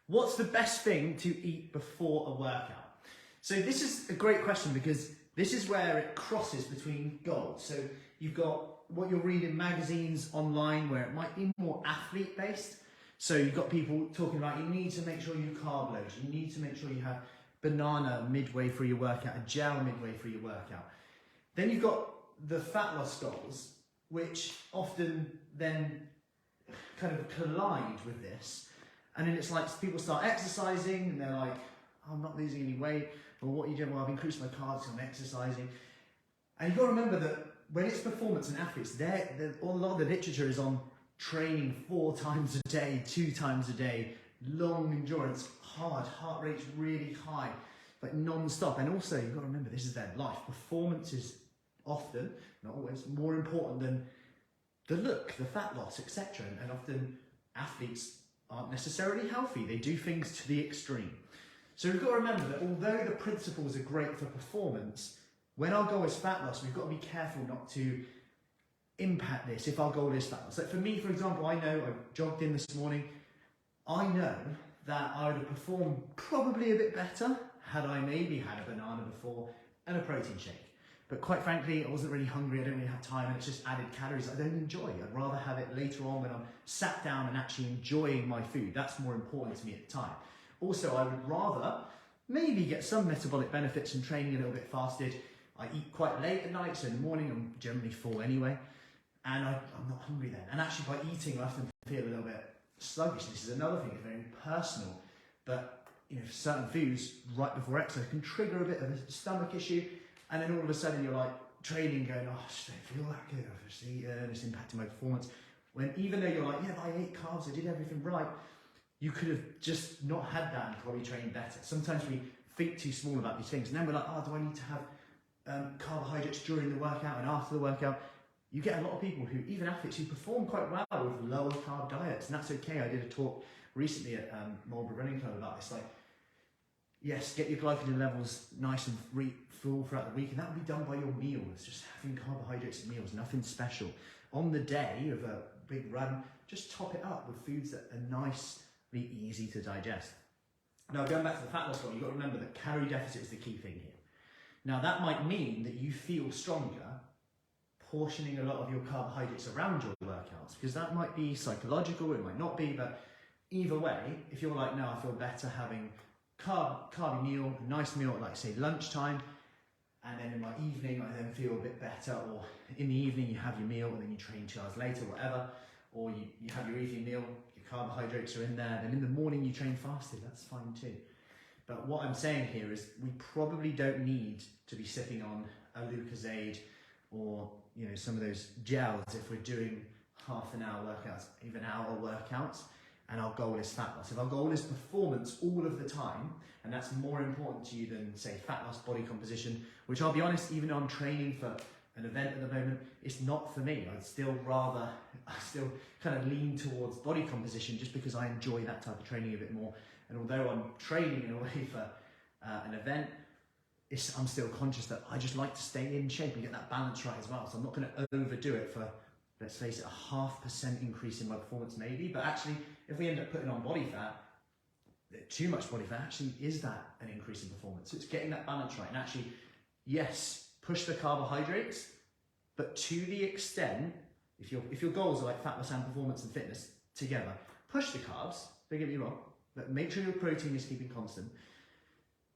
What's the best thing to eat before a workout? So this is a great question because this is where it crosses between goals. So you've got what you'll read in magazines online where it might be more athlete based. So you've got people talking about you need to make sure you carb load, you need to make sure you have banana midway through your workout, a gel midway through your workout. Then you've got the fat loss goals, which often then kind of collide with this. And then it's like people start exercising and they're like, oh, I'm not losing any weight. Well, what are you doing? Well, I've increased my carbs, so I'm exercising. And you've got to remember that when it's performance and athletes, a lot of the literature is on training 4 times a day, 2 times a day, long endurance, hard, heart rate's really high, like non-stop. And also you've got to remember this is their life. Performance is often, not always, more important than the look, the fat loss, etc. And often athletes aren't necessarily healthy. They do things to the extreme. So we've got to remember that although the principles are great for performance, when our goal is fat loss, we've got to be careful not to impact this if our goal is fat loss. Like for me, for example, I know I jogged in this morning. I know that I would have performed probably a bit better had I maybe had a banana before and a protein shake. But quite frankly, I wasn't really hungry, I don't really have time, and it's just added calories I don't enjoy. I'd rather have it later on when I'm sat down and actually enjoying my food. That's more important to me at the time. Also, I would rather maybe get some metabolic benefits from training a little bit fasted. I eat quite late at night, so in the morning I'm generally full anyway, and I'm not hungry then. And actually by eating, I often feel a little bit sluggish. This is another thing, it's very personal, but certain foods right before exercise can trigger a bit of a stomach issue. And then all of a sudden you're like training going, oh, I just don't feel that good, I've just eaten, it's impacting my performance. When even though you're like, yeah, but I ate carbs, I did everything right, you could have just not had that and probably trained better. Sometimes we think too small about these things and then we're like, oh, do I need to have carbohydrates during the workout and after the workout? You get a lot of people who, even athletes who perform quite well with lower carb diets, and that's okay. I did a talk recently at Marlborough Running Club about this, like, yes, get your glycogen levels nice and full throughout the week, and that will be done by your meals, just having carbohydrates at meals, nothing special. On the day of a big run, just top it up with foods that are nicely easy to digest. Now, going back to the fat loss goal, you've got to remember that calorie deficit is the key thing here. Now, that might mean that you feel stronger portioning a lot of your carbohydrates around your workouts, because that might be psychological, it might not be, but either way, if you're like, no, I feel better having carby meal, a nice meal at like say lunchtime, and then in my evening I then feel a bit better, or in the evening you have your meal and then you train 2 hours later, whatever, or you have your evening meal, your carbohydrates are in there, then in the morning you train fasted, that's fine too. But what I'm saying here is we probably don't need to be sipping on a Lucozade or some of those gels if we're doing half an hour workouts, even hour workouts, and our goal is fat loss. If our goal is performance all of the time, and that's more important to you than, say, fat loss, body composition, which I'll be honest, even though I'm training for an event at the moment, it's not for me. I still kind of lean towards body composition just because I enjoy that type of training a bit more. And although I'm training in a way for an event, I'm still conscious that I just like to stay in shape and get that balance right as well. So I'm not going to overdo it for, let's face it, a 0.5% increase in my performance maybe, but actually if we end up putting on body fat, too much body fat, actually is that an increase in performance? So it's getting that balance right, and actually, yes, push the carbohydrates, but to the extent, if your goals are like fat loss and performance and fitness together, push the carbs, don't get me wrong, but make sure your protein is keeping constant,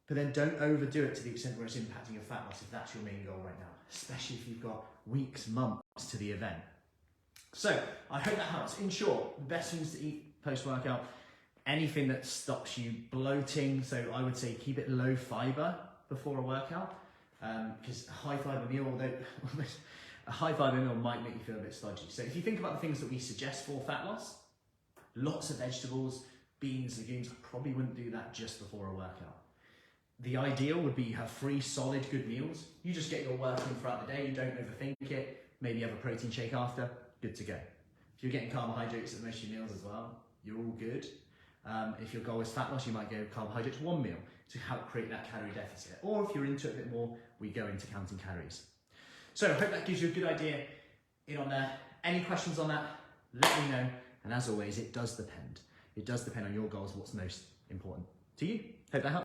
but then don't overdo it to the extent where it's impacting your fat loss if that's your main goal right now, especially if you've got weeks, months to the event. So I hope that helps. In short, the best things to eat post-workout, anything that stops you bloating. So I would say keep it low fiber before a workout, because a high fiber meal, a high fiber meal might make you feel a bit sludgy. So if you think about the things that we suggest for fat loss, lots of vegetables, beans, legumes, I probably wouldn't do that just before a workout. The ideal would be you have 3 solid good meals. You just get your work in throughout the day, you don't overthink it, maybe have a protein shake after, good to go. If you're getting carbohydrates at most of your meals as well, you're all good. If your goal is fat loss, you might go carbohydrates 1 meal to help create that calorie deficit. Or if you're into it a bit more, we go into counting calories. So I hope that gives you a good idea in on there. Any questions on that, let me know. And as always, it does depend. it does depend on your goals, what's most important to you. Hope that helps.